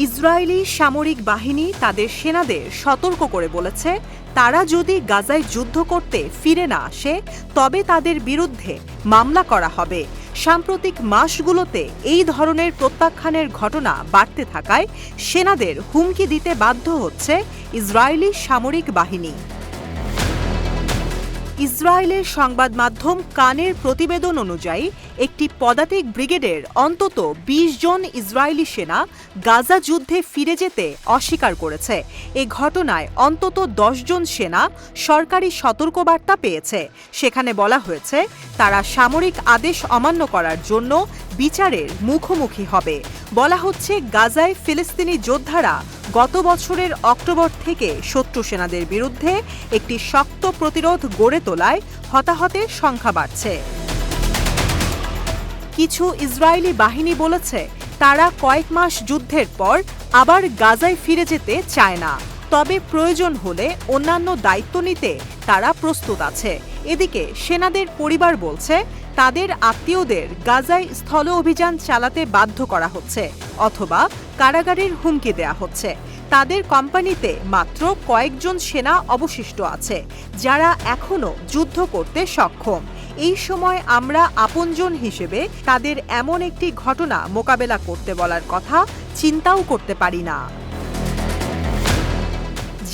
Israeli সামরিক বাহিনী তাদের সেনাদের সতর্ক করে বলেছে, তারা যদি গাজায় যুদ্ধ করতে ফিরে না আসে তবে তাদের বিরুদ্ধে মামলা করা হবে। সাম্প্রতিক মাসগুলোতে এই ধরনের প্রত্যাখ্যানের ঘটনা বাড়তে থাকায় সেনাদের হুমকি দিতে বাধ্য হচ্ছে ইসরায়েলি সামরিক বাহিনী। ইসরায়েলের সংবাদ মাধ্যম কানের প্রতিবেদন অনুযায়ী একটি পদাতিক ব্রিগেডের অন্তত ২০ জন ইসরায়েলি সেনা গাজা যুদ্ধে ফিরে যেতে অস্বীকার করেছে। এ ঘটনায় অন্তত ১০ জন সেনা সরকারি সতর্কবার্তা পেয়েছে। সেখানে বলা হয়েছে তারা সামরিক আদেশ অমান্য করার জন্য বিচারের মুখোমুখি হবে। বলা হচ্ছে গাজায় ফিলিস্তিনি যোদ্ধারা গত বছরের অক্টোবর থেকে শত্রু সেনাদের বিরুদ্ধে একটি শক্ত প্রতিরোধ গড়ে তোলায় হতাহতের সংখ্যা বাড়ছে। কিছু ইসরায়েলি বাহিনী বলেছে তারা কয়েক মাস যুদ্ধের পর আবার গাজায় ফিরে যেতে চায় না, তবে প্রয়োজন হলে অন্যান্য দায়িত্ব নিতে তারা প্রস্তুত আছে। এদিকে সেনাদের পরিবার বলছে তাদের আত্মীয়দের গাজায় স্থল অভিযান চালাতে বাধ্য করা হচ্ছে অথবা কারাগারের হুমকি দেয়া হচ্ছে। তাদের কোম্পানিতে মাত্র কয়েকজন সেনা অবশিষ্ট আছে যারা এখনও যুদ্ধ করতে সক্ষম। এই সময় আমরা আপনজন হিসেবে তাদের এমন একটি ঘটনা মোকাবেলা করতে বলার কথা চিন্তাও করতে পারি না।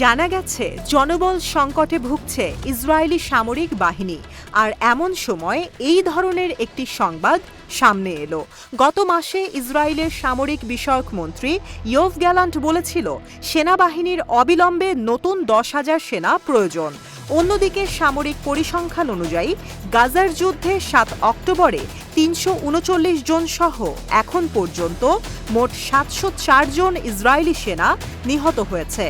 জানা গেছে জনবল সংকটে ভুগছে ইসরায়েলি সামরিক বাহিনী, আর এমন সময় এই ধরনের একটি সংবাদ সামনে এলো। গত মাসে ইসরায়েলের সামরিক বিষয়ক মন্ত্রী ইয়োভ গ্যালান্ট বলেছিল সেনাবাহিনীর অবিলম্বে নতুন ১০,০০০ সেনা প্রয়োজন। অন্যদিকে সামরিক পরিসংখ্যান অনুযায়ী গাজার যুদ্ধে ৭ অক্টোবরে ৩৩৯ জন সহ এখন পর্যন্ত মোট ৭০৪ জন ইসরায়েলি সেনা নিহত হয়েছে।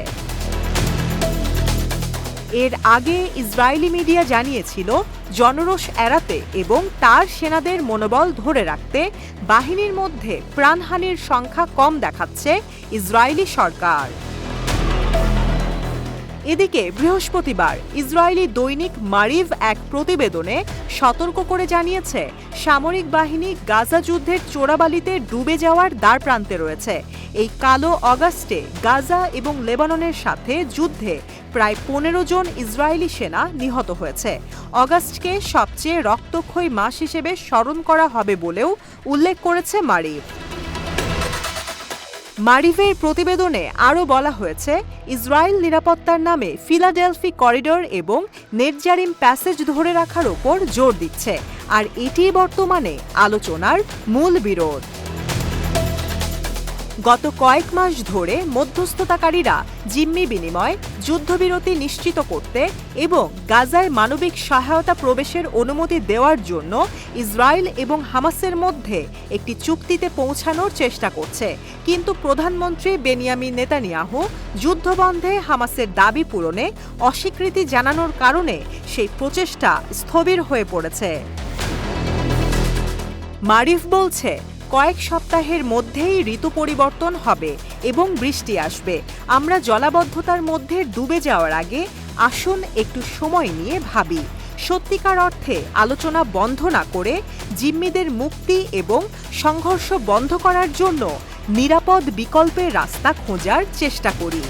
এর আগে ইসরায়েলি মিডিয়া জানিয়েছিল জনরোষ এড়াতে এবং তার সেনাদের মনোবল ধরে রাখতে বাহিনীর মধ্যে প্রাণহানির সংখ্যা কম দেখাচ্ছে ইসরায়েলি সরকার। এদিকে বৃহস্পতিবার ইসরায়েলি দৈনিক মারিভ এক প্রতিবেদনে সতর্ক করে জানিয়েছে সামরিক বাহিনী গাজা যুদ্ধের চোরাবালিতে ডুবে যাওয়ার দ্বারপ্রান্তে রয়েছে। এই কালো অগাস্টে গাজা এবং লেবাননের সাথে যুদ্ধে প্রায় ১৫ জন ইসরায়েলি সেনা নিহত হয়েছে। অগাস্টকে সবচেয়ে রক্তক্ষয়ী মাস হিসেবে স্মরণ করা হবে বলেও উল্লেখ করেছে মারিভ। মারিভের প্রতিবেদনে আরও বলা হয়েছে ইসরায়েল নিরাপত্তার নামে ফিলাডেলফি করিডর এবং নেটজারিম প্যাসেজ ধরে রাখার ওপর জোর দিচ্ছে, আর এটিই বর্তমানে আলোচনার মূল বিরোধ। গত কয়েক মাস ধরে মধ্যস্থতাকারীরা জিম্মি বিনিময়, যুদ্ধবিরতি নিশ্চিত করতে এবং গাজায় মানবিক সহায়তা প্রবেশের অনুমতি দেওয়ার জন্য ইসরায়েল এবং হামাসের মধ্যে একটি চুক্তিতে পৌঁছানোর চেষ্টা করছে, কিন্তু প্রধানমন্ত্রী বেনিয়ামিন নেতানিয়াহু যুদ্ধবন্ধে হামাসের দাবি পূরণে অস্বীকৃতি জানানোর কারণে সেই প্রচেষ্টা স্থবির হয়ে পড়েছে। মারিফ বলছে কয়েক সপ্তাহের মধ্যেই ঋতু পরিবর্তন হবে এবং বৃষ্টি আসবে। আমরা জলাবদ্ধতার মধ্যে ডুবে যাওয়ার আগে আসুন একটু সময় নিয়ে ভাবি। সত্যিকার অর্থে আলোচনা বন্ধ না করে জিম্মিদের মুক্তি এবং সংঘর্ষ বন্ধ করার জন্য নিরাপদ বিকল্পের রাস্তা খোঁজার চেষ্টা করি।